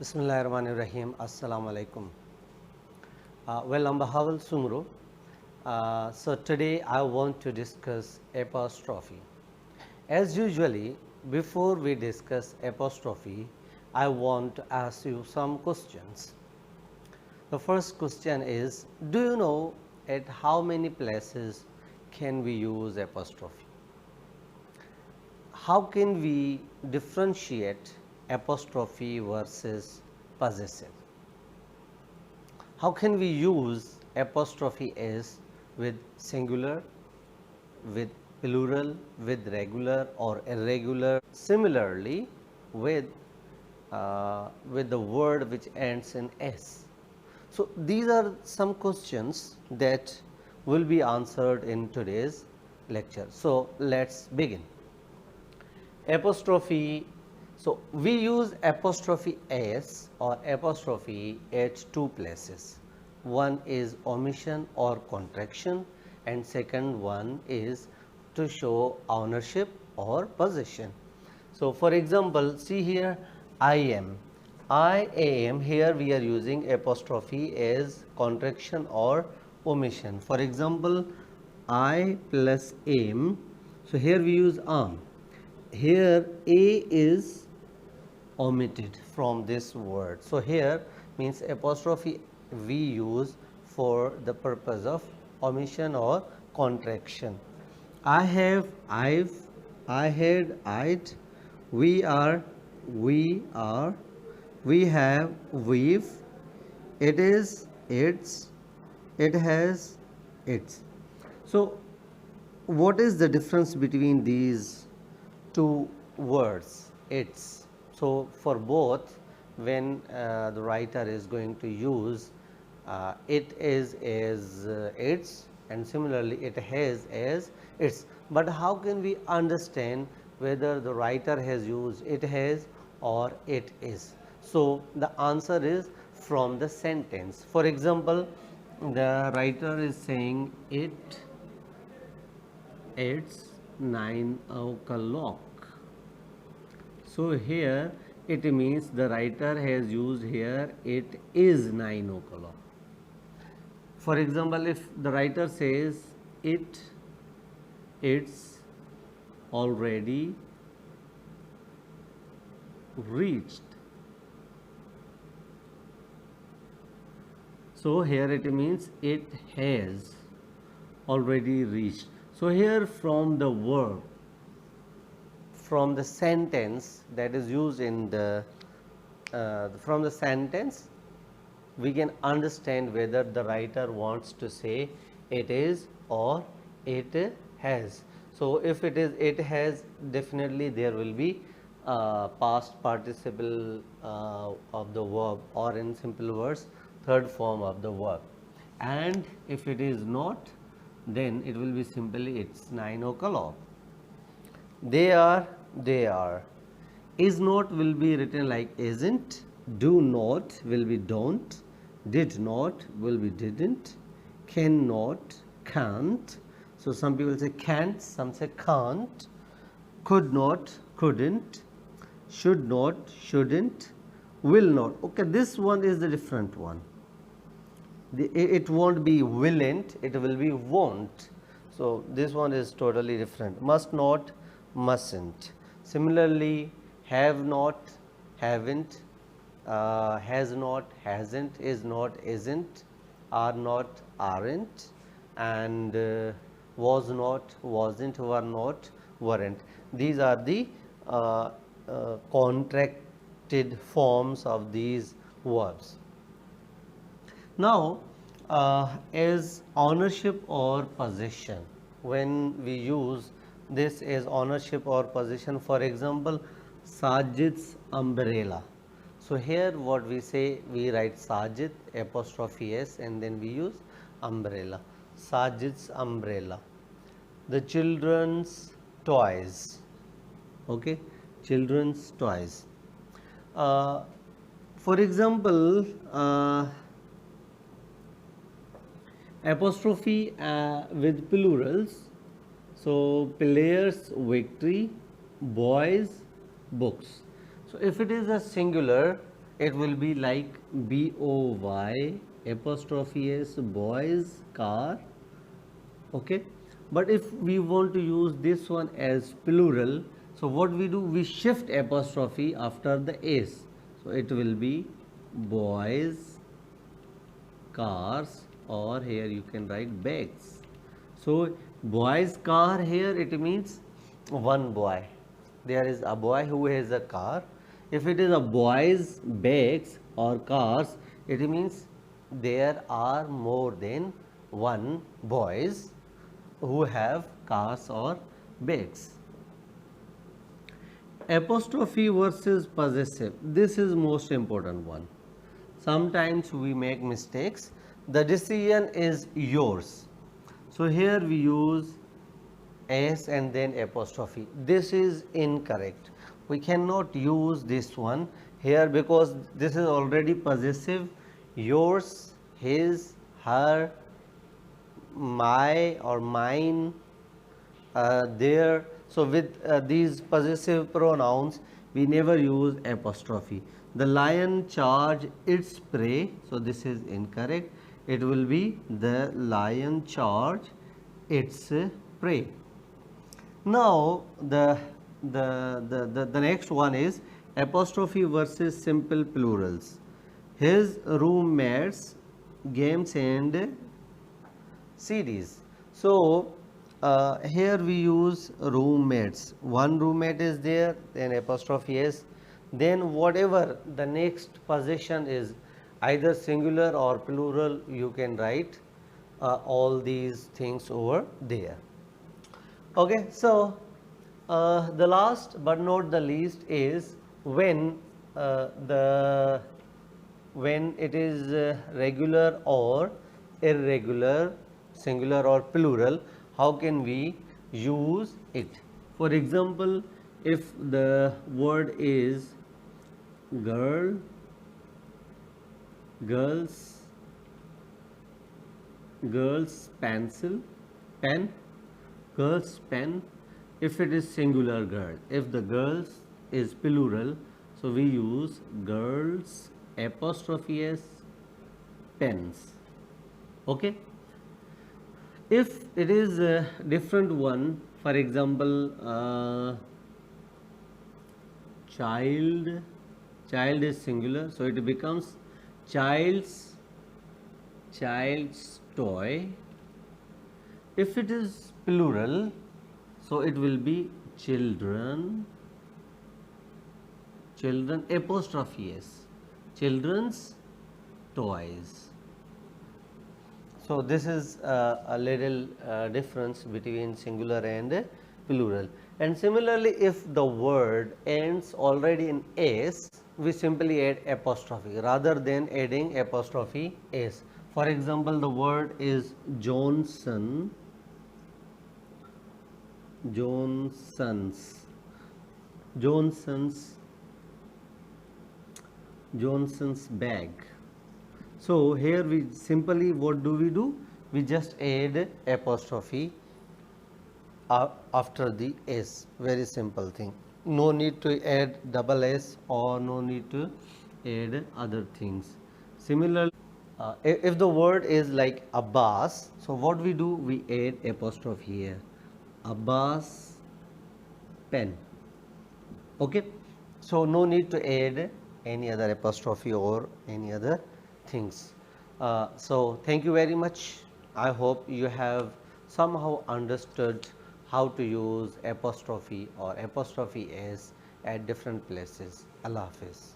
Bismillahirrahmanirrahim. Assalamu alaikum. Well, I'm Bahawal Sumru. So today I want to discuss apostrophe. As usually, before we discuss apostrophe, I want to ask you some questions. The first question is, do you know at how many places can we use apostrophe? How can we differentiate apostrophe versus possessive? How can we use apostrophe s with singular, with plural, with regular or irregular? Similarly, with the word which ends in s. So these are some questions that will be answered in today's lecture. So let's begin. Apostrophe. So we use apostrophe s or apostrophe at two places. One is omission or contraction, and second one is to show ownership or possession. So for example, see here, I am, here we are using apostrophe as contraction or omission. For example, I plus am, so here we use am. Here a is omitted from this word. So here means apostrophe we use for the purpose of omission or contraction. I have, I've, I had, I'd, we are, we have, we've, it is, it's, it has, its. So what is the difference between these two words? Its. So for both, when the writer is going to use it is as its, and similarly it has as its. But how can we understand whether the writer has used it has or it is? So the answer is from the sentence. For example, the writer is saying it's 9 o'clock. So here it means the writer has used here it is 9 o'clock. For example, if the writer says it's already reached. So here it means it has already reached. So here from the verb, from the sentence that is used in the from the sentence, we can understand whether the writer wants to say it is or it has. So if it is it has, definitely there will be past participle of the verb, or in simple words, third form of the verb. And if it is not, then it will be simply it's 9 o'clock. They are. Is not will be written like isn't. Do not will be don't. Did not will be didn't. Cannot, can't. So some people say can't, some say can't. Could not, couldn't. Should not, shouldn't. Will not. Okay, this one is the different one. It won't be willn't, it will be won't. So this one is totally different. Must not, mustn't. Similarly, have not, haven't, has not, hasn't, is not, isn't, are not, aren't, and was not, wasn't, were not, weren't. These are the contracted forms of these verbs. Now, as ownership or possession, when we use this as ownership or possession, for example, Sajid's umbrella. So here what we say, we write Sajid apostrophe s and then we use umbrella. Sajid's umbrella. The children's toys. Okay, children's toys. For example, apostrophe with plurals. So players victory, boys books. So if it is a singular, it will be like BOY apostrophe S, boys car. Okay, but if we want to use this one as plural, so what we do, we shift apostrophe after the S, so it will be boys cars, or here you can write bags. So boys car, here it means one boy, there is a boy who has a car. If it is a boys bags or cars, it means there are more than one boys who have cars or bags. Apostrophe versus possessive, this is most important one. Sometimes we make mistakes, the decision is yours. So here we use S and then apostrophe, this is incorrect. We cannot use this one here because this is already possessive, yours, his, her, my or mine, their. So with these possessive pronouns we never use apostrophe. The lion charged its prey, so this is incorrect, it will be the lion charged its prey. Now the next one is apostrophe versus simple plurals. His roommates, games and CDs. So here we use roommates, one roommate is there, then apostrophe S, then whatever the next possession is, either singular or plural, you can write all these things over there. Okay, so the last but not the least is when it is regular or irregular, singular or plural, how can we use it? For example, if the word is girl, girls, girls pencil, pen, girls pen, if it is singular girl, if the girls is plural, so we use girls apostrophe S, pens. Okay, if it is a different one, for example child, child is singular, so it becomes child's toy. If it is plural, so it will be children apostrophe S, children's toys. So this is a little difference between singular and plural. And similarly, if the word ends already in S, we simply add apostrophe rather than adding apostrophe S. For example, the word is Johnson, Johnson's bag. So here we simply, what do? We just add apostrophe after the S. Very simple thing. No need to add double S or no need to add other things. Similarly, if the word is like Abbas, so what we do? We add apostrophe here. Abbas pen. Okay, so no need to add any other apostrophe or any other things. So thank you very much. I hope you have somehow understood how to use apostrophe or apostrophe S at different places. Allah Hafiz.